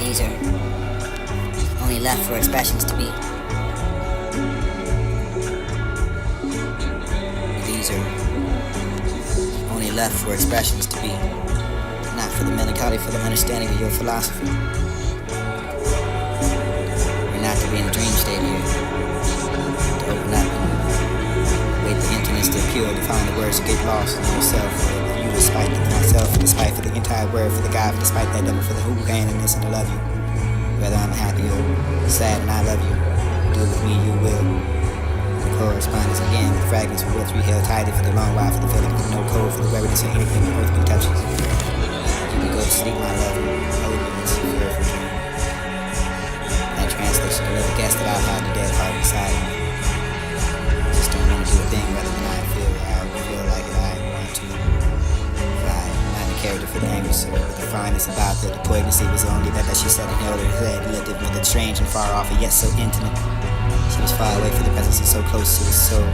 These are only left for expressions to be. These are only left for expressions to be. Not for the melancholy, for the understanding of your philosophy. We're not to be in a dream state here. To open up and wait the emptiness to appear, to find the words to get lost in yourself, for you despite myself, for the spite, for the entire word, for the God, for despite that devil, for the who can and this and to love you. Whether I'm happy or sad and I love you, do with me you will. The correspondence again, the fragments of which we held tightly for the long while, for the feeling of no code, for the weariness of anything the earth can touches. You can go to sleep, my love, and hold me and see fearful dream. That translation to never guess that I've had the dead heart inside of me. Just don't want to do a thing rather than I feel like it, I want to fly. Not the character for the angry sir, but the fineness about the poignancy was only that she said and held her head and lived it with it strange and far off, and yet so intimate. She was far away from the presence and so close to the soul,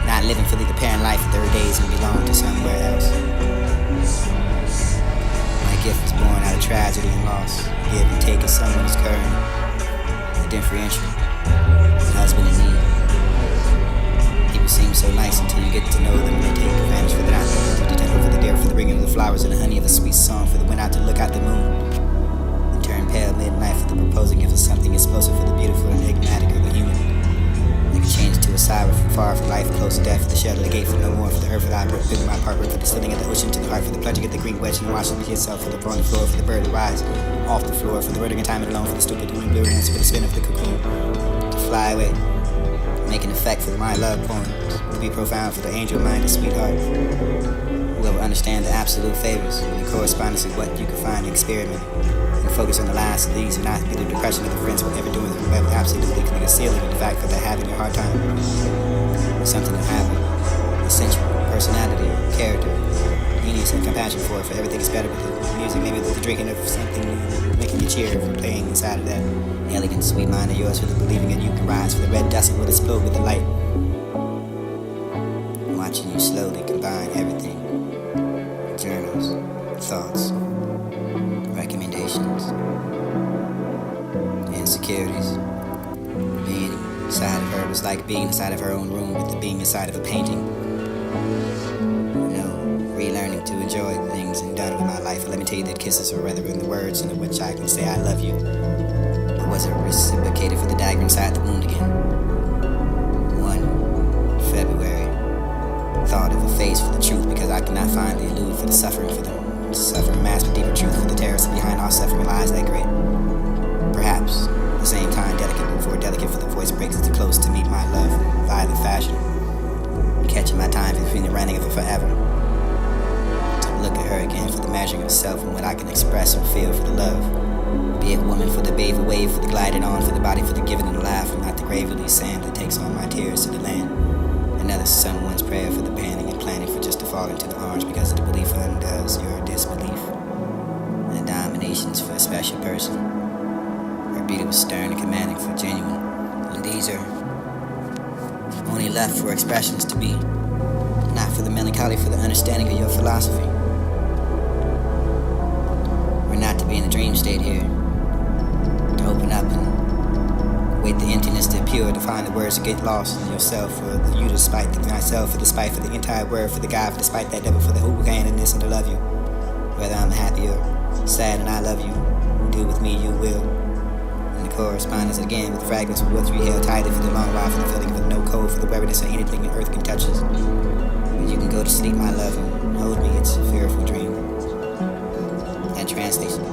not living for the apparent life of their days and belonged to somewhere else. My gift was born out of tragedy and loss, give and take as someone's current, a differential, a husband in need. People seem so nice until you get to know them and they take advantage for the not for the tender, for the dare, for the bringing of the flowers and the honey of a sweet song, for the went out to look out the moon and turn pale midnight, for the proposing gift of something explosive, for the beautiful and enigmatic of the human. Like a change to a siren from far from life, close to death, for the shelter, the gate for no more, for the earth that I broke through my part, for the slipping of the ocean to the heart, for the plunging of the green wedge and the washing of itself, for the on the floor, for the bird to rise off the floor, for the rudder in time and alone, for the stupid doing blue hands, for the spin of the cocoon to fly away, make an effect for my love poems, will be profound for the angel-minded sweetheart, who will understand the absolute favors and the correspondence of what you can find and experiment, and focus on the last of these, and not be the depression of the friends will ever doing them, whoever absolutely concealing the fact that they're having a hard time. Something to have essential personality, character, genius, and compassion for everything is better with the music, maybe with the drinking of something making you cheer from playing inside of that elegant, sweet mind of yours, for the believing that you can rise, for the red dust will explode with the light. Watching you slowly combine everything, journals, thoughts, recommendations, insecurities. Being inside of her was like being inside of her own room with the being inside of a painting. Relearning to enjoy the things and done with my life. Let me tell you that kisses are rather in the words in which I can say I love you. But was it reciprocated for the dagger inside the wound again? 1 February. Thought of a face for the truth because I cannot find the elude for the suffering, for the suffering mask for deeper truth, for the terrorists behind all suffering lies that great. Perhaps, at the same time, delicate before delicate, for the voice breaks too close to meet my love, violent fashion. Catching my time between the running of it forever. Look at her again for the measuring of self and what I can express and feel for the love. Be it woman for the bathe away, for the gliding on, for the body, for the giving and the laugh, and not the gravely sand that takes on my tears to the land. Another someone's prayer for the panning and planning for just to fall into the arms because of the belief undoes your disbelief. And the dominations for a special person. Her beauty was stern and commanding for genuine. And these are only left for expressions to be. Not for the melancholy, for the understanding of your philosophy. We're not to be in a dream state here. To open up and wait the emptiness to appear, to find the words to get lost in yourself, for you to spite myself, for the spite, for the entire word, for the God, for the spite that devil, for the who can and this and to love you. Whether I'm happy or sad and I love you, do with me you will. And the correspondence again with fragments of which we held tightly for the long while, for the feeling of no code, for the weariness of anything the earth can touch us. You can go to sleep, my love, and hold me, it's a fearful dream. And translation.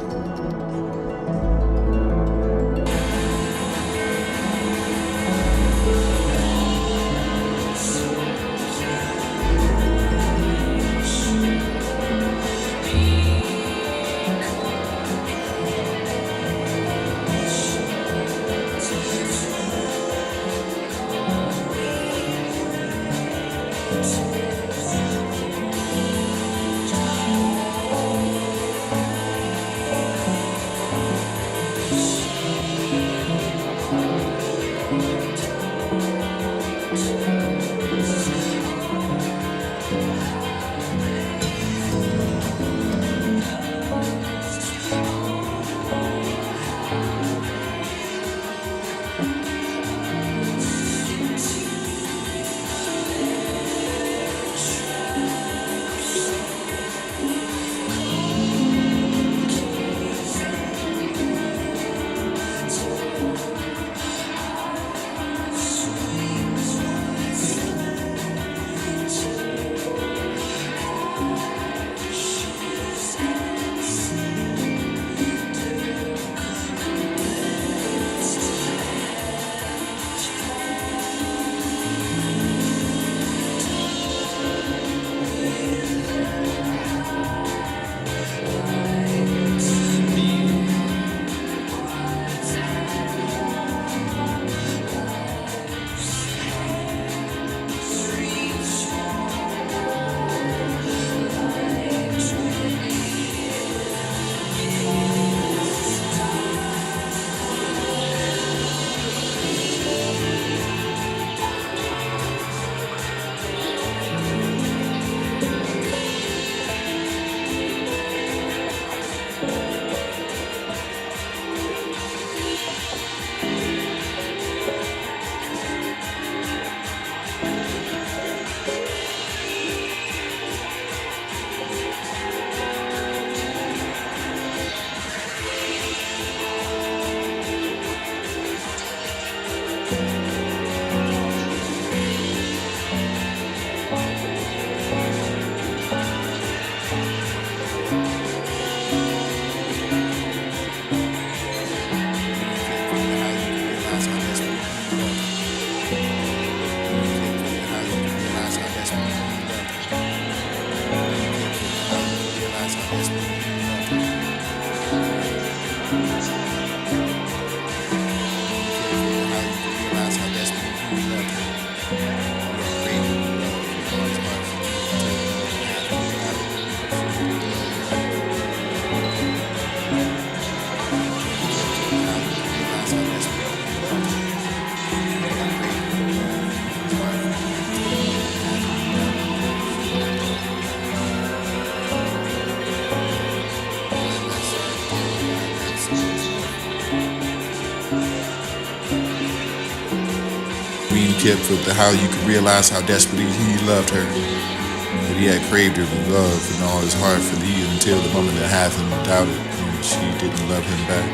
Kip with the how you could realize how desperately he loved her. That he had craved her with love and all his heart for thee until the moment that hath him doubted and she didn't love him back.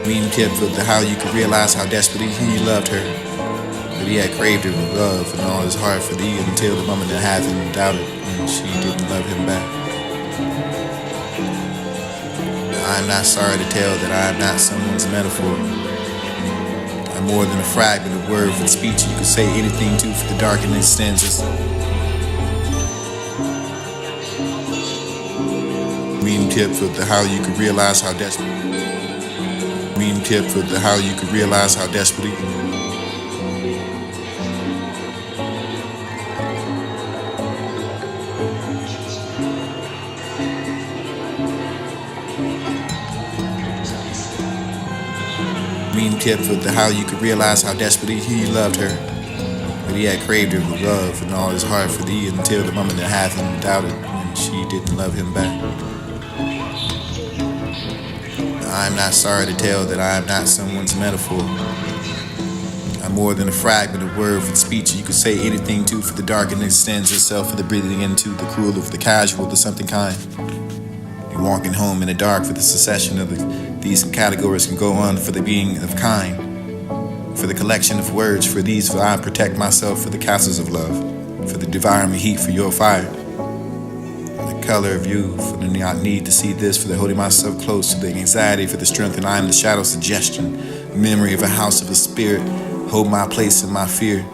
Mean Kip with the how you could realize how desperately he loved her. That he had craved her with love and all his heart for thee until the moment that hath him doubted and she didn't love him back. I am not sorry to tell that I am not someone's metaphor. I'm more than a fragment of word and speech you could say anything to for the darkening stanzas. Mean Kip with the how you could realize how desperate. Mean Kip with the how you could realize how desperately. Mean Kip with the how you could realize how desperately he loved her. But he had craved her with love and all his heart for thee until the moment that hath him doubted and she didn't love him back. I am not sorry to tell that I am not someone's metaphor. I'm more than a fragment of word and speech you could say anything to for the darkening extends itself for the breathing into the cruel of the casual to something kind. You're walking home in the dark for the succession of these categories can go on for the being of kind, for the collection of words, for these for I protect myself for the castles of love, for the devouring heat for your fire, the color of you, for the need to see this, for the holding myself close to the anxiety, for the strength and I am the shadow suggestion, memory of a house of a spirit, hold my place in my fear.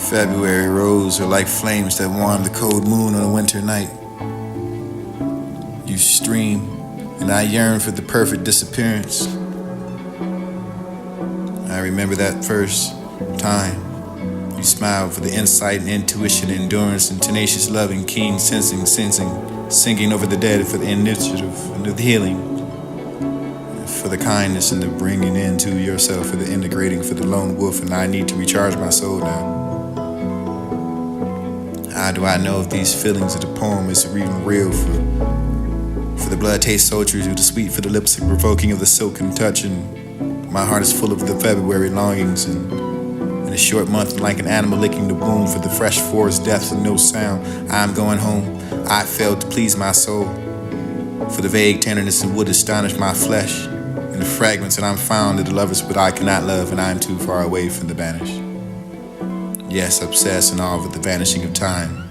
February rose are like flames that warm the cold moon on a winter night. You stream, and I yearn for the perfect disappearance. I remember that first time. You smiled for the insight and intuition, endurance, and tenacious love and keen sensing, singing over the dead for the initiative and the healing, for the kindness and the bringing into yourself, for the integrating, for the lone wolf, and I need to recharge my soul now. How do I know if these feelings of the poem is even real for the blood taste sultry to the sweet for the lips provoking of the silken touch, and my heart is full of the February longings, and in a short month like an animal licking the womb for the fresh forest depths and no sound. I'm going home. I failed to please my soul, for the vague tenderness and would astonish my flesh, and the fragments that I'm found of the lovers but I cannot love, and I am too far away from the banished. Yes, obsessed and all with the vanishing of time.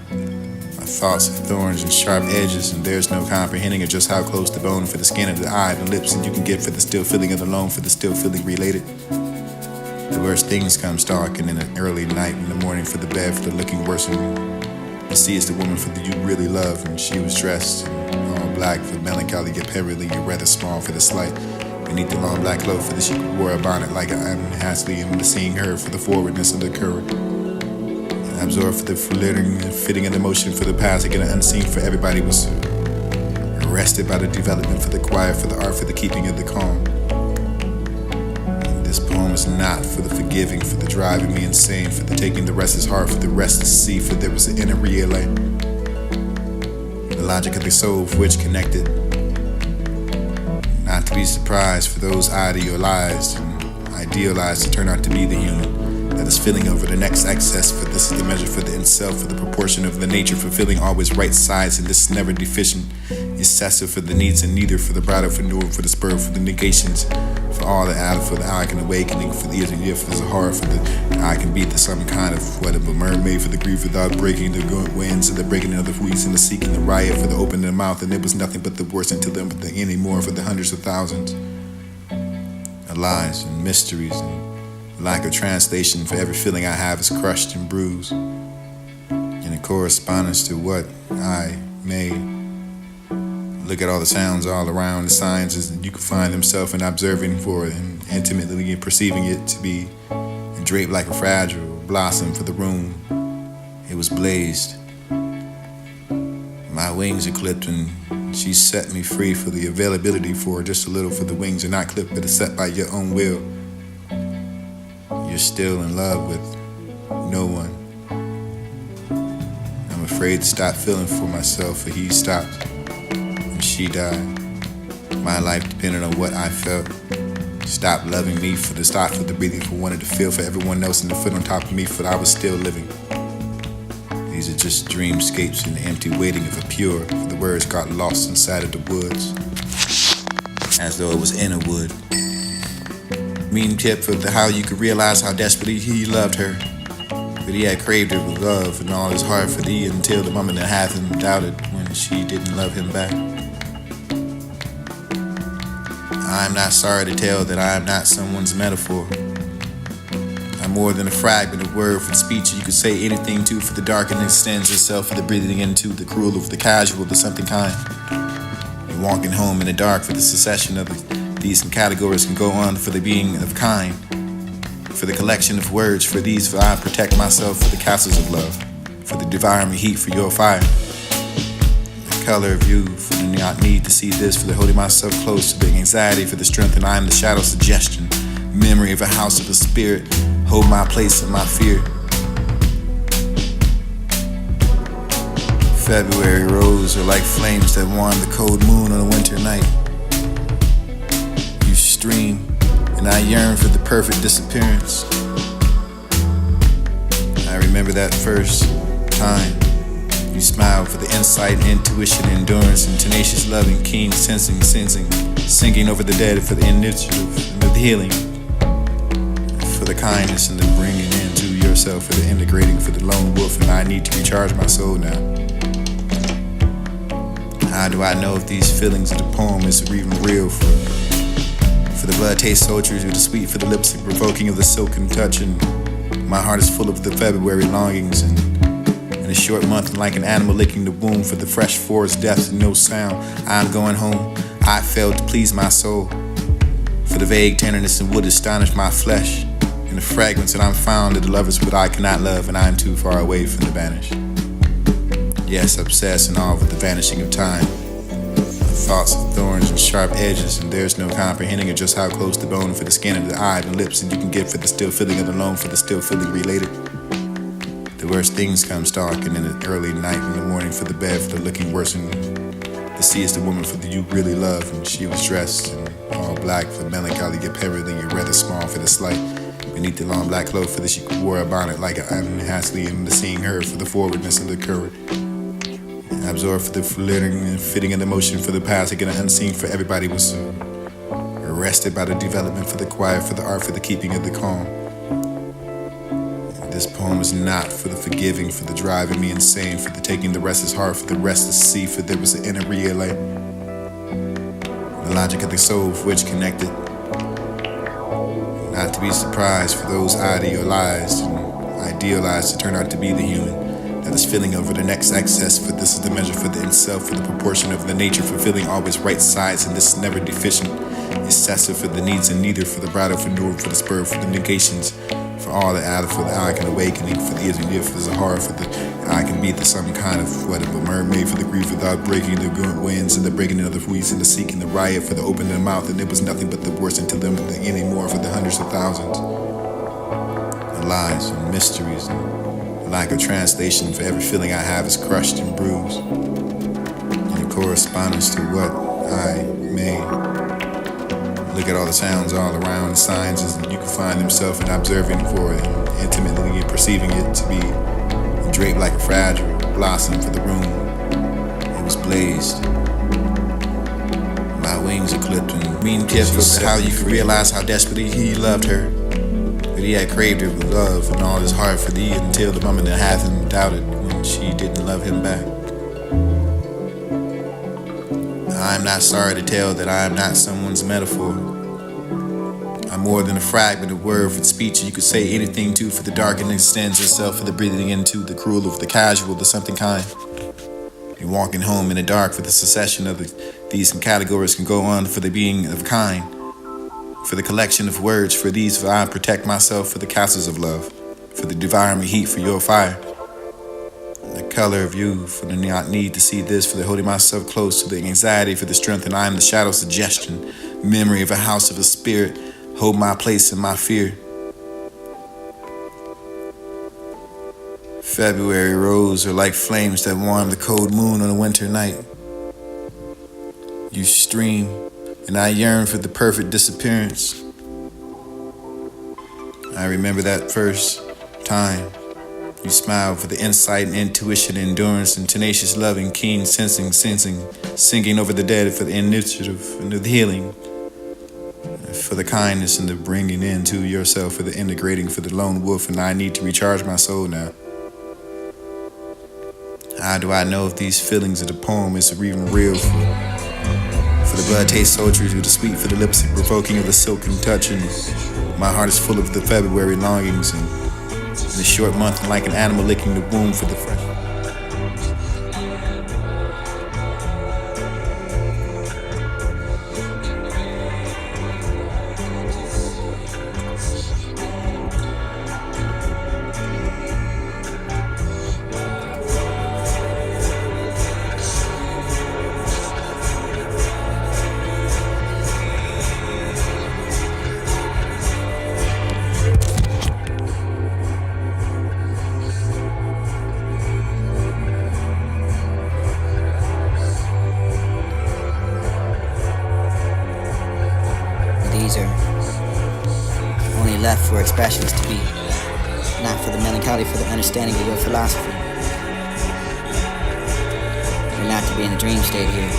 My thoughts of thorns and sharp edges, and there's no comprehending of just how close the bone for the skin of the eye, the lips, and you can get for the still feeling of the lone, for the still feeling related. The worst things come stalking in the early night, in the morning for the bed, for the looking worse than you. You see it's the woman for the you really love, and she was dressed in all black for melancholy, yet perilly, you're rather small for the slight. Beneath the long black cloak, for the she wore a bonnet like an unhastily, and seeing her for the forwardness of the current. Absorbed for the flittering and fitting of the motion for the passing and the unseen for everybody was arrested by the development for the quiet, for the art, for the keeping of the calm. And this poem is not for the forgiving, for the driving me insane, for the taking the restless heart, for the restless sea, for there was an inner relay. The logic of the soul for which connected. Not to be surprised for those idealized and idealized to turn out to be the human. That is filling over the next excess, for this is the measure for the in-self, for the proportion of the nature, fulfilling always right sides, and this is never deficient, excessive for the needs and neither, for the bridal, for nor, for the spur, for the negations, for all the out, for the eye can awakening, for the ears and ear, for the heart, for the eye can beat the some kind of whatever mermaid, for the grief without breaking the winds, and the breaking of the weeds, and the seeking the riot, for the opening of the mouth, and it was nothing but the worst until them, but the any more for the hundreds of thousands of lies and mysteries and Lack of translation for every feeling I have is crushed and bruised. And in correspondence to what I may look at all the sounds all around, the signs that you can find themselves in observing for it and intimately perceiving it to be draped like a fragile blossom for the room. It was blazed. My wings are clipped and she set me free for the availability for just a little, for the wings are not clipped but are set by your own will. You're still in love with no one. I'm afraid to stop feeling for myself, for he stopped and she died. My life depended on what I felt. Stop loving me for the stop for the breathing, for wanting to feel for everyone else and the foot on top of me, for I was still living. These are just dreamscapes in the empty waiting of a pure, for the words got lost inside of the woods, as though it was in a wood. Mean tip for how you could realize how desperately he loved her, but he had craved her with love and all his heart for thee until the moment that half him doubted when she didn't love him back. I'm not sorry to tell that I am not someone's metaphor. I'm more than a fragment of word for the speech you could say anything to, for the dark and extends itself, for the breathing into the cruel, of the casual, the something kind. And walking home in the dark, for the succession of these categories can go on, for the being of kind, for the collection of words, for these, for I protect myself, for the castles of love, for the devouring heat, for your fire. Color of you, for the not need to see this, for the holding myself close to the anxiety, for the strength, and I am the shadow suggestion, memory of a house of the spirit, hold my place in my fear. February rose are like flames that warm the cold moon on a winter night. You stream, and I yearn for the perfect disappearance. I remember that first time. You smiled for the insight, intuition, endurance, and tenacious loving, keen sensing, sinking over the dead for the initiative and the healing, for the kindness and the bringing into yourself, for the integrating, for the lone wolf, and I need to recharge my soul now. How do I know if these feelings of the poem is even real? For the blood taste sultry, to the sweet, for the lipstick provoking of the silken touch, and my heart is full of the February longings, and in a short month, like an animal licking the womb, for the fresh forest depths and no sound. I'm going home. I failed to please my soul. For the vague tenderness and would astonish my flesh. In the fragrance that I'm found of the lovers, but I cannot love, and I am too far away from the vanish. Yes, obsessed and all with the vanishing of time. Thoughts of thorns and sharp edges, and there's no comprehending of just how close the bone for the skin of the eye and lips, and you can get for the still feeling of the lone, for the still feeling related. The worst things come stalking in the early night, in the morning for the bed, for the looking worse, and to see is the woman for the you really love, and she was dressed in all black for melancholy, yet apparently you're rather small for the slight. Beneath the long black cloak, for that she wore a bonnet like an unhastily, and the seeing her for the forwardness of the current. Absorbed for the flitting and fitting of the motion for the passing and the unseen, for everybody was arrested by the development, for the quiet, for the art, for the keeping of the calm. This poem is not for the forgiving, for the driving me insane, for the taking the restless heart, for the restless sea, for there was an inner relay, the logic of the soul for which connected. Not to be surprised for those idealized and idealized to turn out to be the human that is filling over the next excess, for this is the measure for the itself, for the proportion of the nature, fulfilling always right sides, and this is never deficient, excessive for the needs and neither, for the bridle, for nor, for the spur, for the negations, for all the outer, for the eye can awakening, for the ears and ear, for the heart, for the eye can be the some kind of whatever mermaid, for the grief without breaking the good winds, and the breaking of the weeds, and the seeking the riot, for the opening of the mouth, and it was nothing but the worst until them anymore, for the hundreds of thousands, the lies and mysteries, and lack of translation for every feeling I have is crushed and bruised. In correspondence to what I may look at all the sounds all around, the signs that you can find themselves in observing for it, and intimately perceiving it to be draped like a fragile blossom for the room. It was blazed. My wings are clipped and mean tip for how you could realize how desperately he loved her. But he had craved her with love and all his heart for thee until the moment that half him doubted when she didn't love him back. I'm not sorry to tell that I am not someone's metaphor. I'm more than a fragment of word for speech you could say anything to, for the dark and extends yourself, for the breathing into, the cruel of the casual, the something kind. You're walking home in the dark, for the succession of these categories can go on, for the being of kind, for the collection of words, for these, for I protect myself, for the castles of love, for the devouring heat, for your fire, the color of you, for the not need to see this, for the holding myself close, to the anxiety, for the strength, and I am the shadow suggestion, memory of a house of a spirit, hold my place in my fear. February rose are like flames that warm the cold moon on a winter night. You stream, and I yearn for the perfect disappearance. I remember that first time you smiled, for the insight and intuition, endurance, and tenacious loving, keen sensing, singing over the dead, for the initiative and the healing, for the kindness and the bringing into yourself, for the integrating, for the lone wolf, and I need to recharge my soul now. How do I know if these feelings of the poem is even real? For the blood taste sultry to the sweet, for the lips provoking of the silken touch, and my heart is full of the February longings, and in the short month, I'm like an animal licking the womb for the fresh. These are only left for expressions to be, not for the melancholy, for the understanding of your philosophy. You're not to be in a dream state here,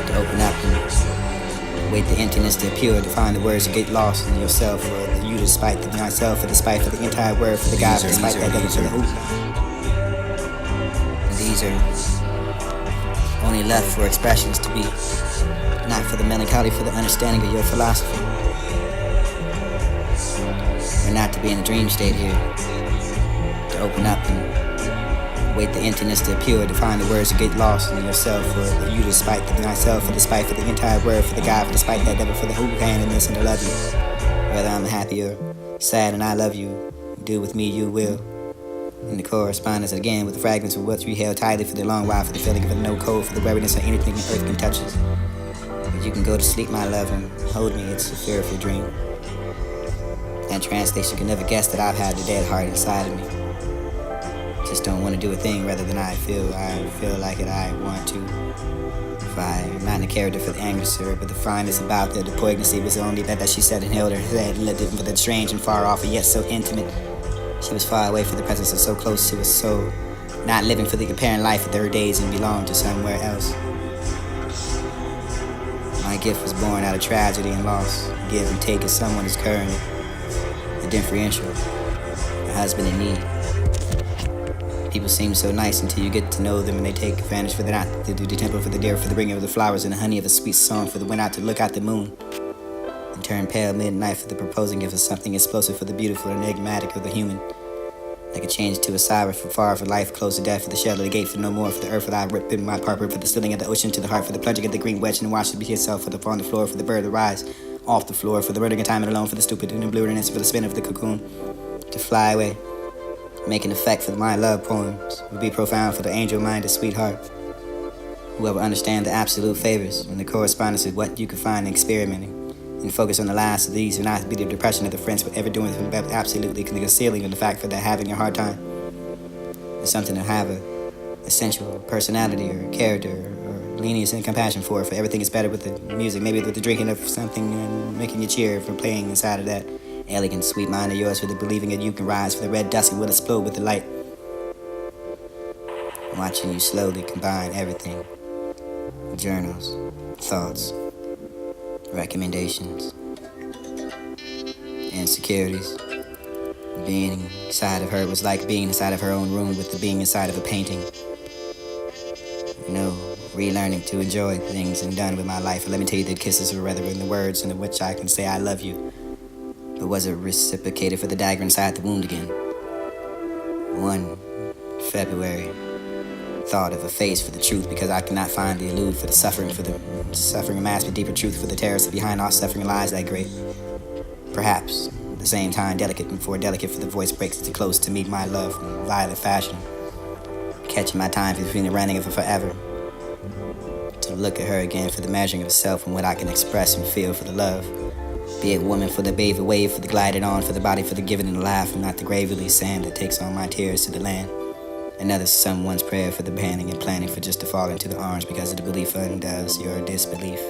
to open up and wait the emptiness to appear, to find the words to get lost in yourself, or the you despite the myself, for the spite for the entire word, for the God, for the spite that devil, for the who. These are only left for expressions to be, not for the melancholy, for the understanding of your philosophy. You're not to be in a dream state here, to open up and wait the emptiness to appear, to find the words to get lost in yourself, or the you despite the myself, for the spite for the entire word, for the God, for the spite that devil, for the who can and listen to love you. Whether I'm happy or sad and I love you, do with me you will. In the correspondence again with the fragments of what you held tightly for the long while, for the feeling of a no code, for the weariness of anything the earth can touch us. But you can go to sleep, my love, and hold me, it's a fearful dream. That translation can never guess that I've had the dead heart inside of me. Just don't want to do a thing rather than I feel like it, I want to. If I'm not in the character for the anger, sir, but the fineness about the poignancy was only that she said and held her head, lived it for the strange and far off, and yet so intimate. She was far away from the presence of so close. She was so not living for the apparent life of her days and belonged to somewhere else. My gift was born out of tragedy and loss. Give and take as someone is current, a differential, a husband in need. People seem so nice until you get to know them, and they take advantage for the night, to do the temple for the deer, for the bringing of the flowers and the honey of a sweet song, for the went out to look out the moon, and turn pale midnight for the proposing gift of something explosive, for the beautiful and enigmatic of the human. Like a change to a siren for far, for life, close to death, for the shell of the gate, for no more, for the earth, for the I rip in my part, for the stilling of the ocean to the heart, for the plunging of the green wedge and wash to be yourself, for the fall on the floor, for the bird to rise off the floor, for the running of time and alone, for the stupid and the blurriness, for the spin of the cocoon to fly away. Make an effect for my love poems would be profound for the angel-minded sweetheart. Whoever understands the absolute favors and the correspondence with what you can find in experimenting, and focus on the last of these, and not be the depression of the friends for ever doing absolutely concealing of the fact for that having a hard time. It's something to have a essential personality or character or lenience and compassion for everything is better with the music, maybe with the drinking of something and making you cheer for playing inside of that elegant, sweet mind of yours, for the believing that you can rise, for the red dust and will explode with the light. Watching you slowly combine everything. Journals, thoughts, recommendations, insecurities. Being inside of her was like being inside of her own room with the being inside of a painting. No relearning to enjoy things and done with my life. And let me tell you, the kisses were rather in the words in which I can say I love you. But was it reciprocated for the dagger inside the wound again? 1 February. Thought of a face for the truth, because I cannot find the elude for the suffering amassed with deeper truth for the terrors behind all suffering lies that great. Perhaps, at the same time, delicate before delicate, for the voice breaks too close to meet my love in violent fashion. Catching my time between the running of it forever. To look at her again for the measuring of self and what I can express and feel for the love. Be it woman for the bathe wave, for the glided on, for the body, for the giving and the laugh, and not the gravely sand that takes on my tears to the land. Another someone's prayer for the banning and planning for just to fall into the arms because of the belief undoes your disbelief.